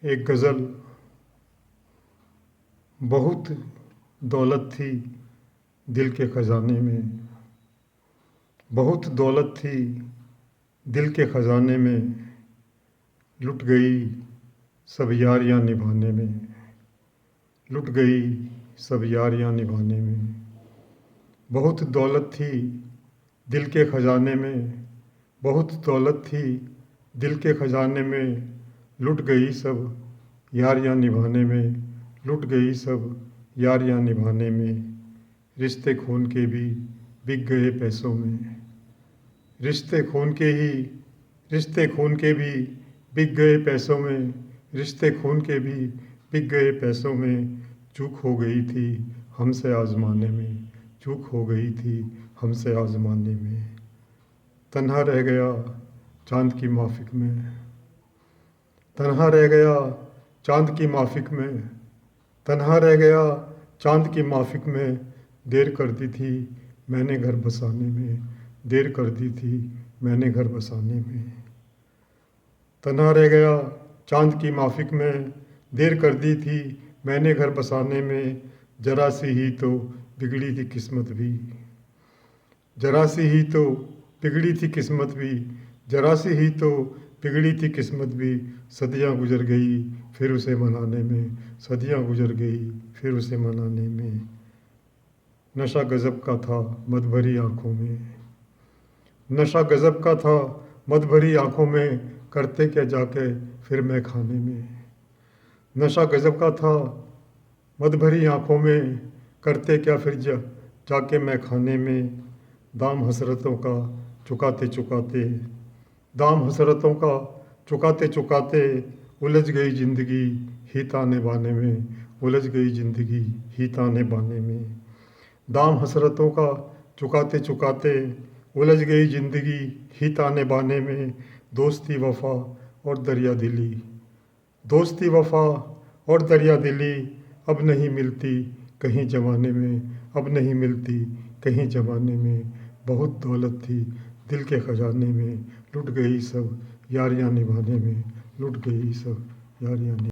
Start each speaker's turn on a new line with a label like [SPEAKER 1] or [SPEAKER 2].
[SPEAKER 1] एक गज़ल। बहुत दौलत थी दिल के ख़ज़ाने में, बहुत दौलत थी दिल के ख़ज़ाने में, लुट गई सब यारियां निभाने में, लुट गई सब यारियां निभाने में। बहुत दौलत थी दिल के ख़ज़ाने में, बहुत दौलत थी दिल के ख़ज़ाने में, लुट गई सब यारियां निभाने में, लुट गई सब यारियां निभाने में। रिश्ते खून के भी बिक गए पैसों में, रिश्ते खून के भी बिक गए पैसों में, रिश्ते खून के भी बिक गए पैसों में। चूक हो गई थी हमसे आज़माने में, चूक हो गई थी हमसे आज़माने में। तन्हा रह गया चाँद की माफ़िक में, तन्हा रह गया चाँद की माफ़िक में, तन्हा रह गया चाँद की माफ़िक में। देर कर दी थी मैंने घर बसाने में, देर कर दी थी मैंने घर बसाने में। तन्हा रह गया चाँद की माफ़िक में, देर कर दी थी मैंने घर बसाने में। जरा सी ही तो बिगड़ी थी किस्मत भी, जरा सी ही तो बिगड़ी थी किस्मत भी, जरा सी ही तो बिगड़ी थी किस्मत भी। सदियाँ गुजर गई फिर उसे मनाने में, सदियाँ गुजर गई फिर उसे मनाने में। नशा गज़ब का था मद भरी आँखों में, नशा गज़ब का था मद भरी आँखों में, करते क्या जाके फिर मैं खाने में। नशा गज़ब का था मद भरी आँखों में, करते क्या फिर जाके मैं खाने में। दाम हसरतों का चुकाते चुकाते, दाम हसरतों का चुकाते चुकाते, उलझ गई ज़िंदगी ही ताने बाने में, उलझ गई ज़िंदगी ही ताने बाने में। दाम हसरतों का चुकाते चुकाते, उलझ गई ज़िंदगी ही ताने बाने में। दोस्ती वफ़ा और दरिया दिली, दोस्ती वफ़ा और दरिया दिली, अब नहीं मिलती कहीं ज़माने में, अब नहीं मिलती कहीं ज़माने में। बहुत दौलत थी दिल के ख़ज़ाने में, लुट गई सब यारियां निभाने में, लुट गई सब यारियां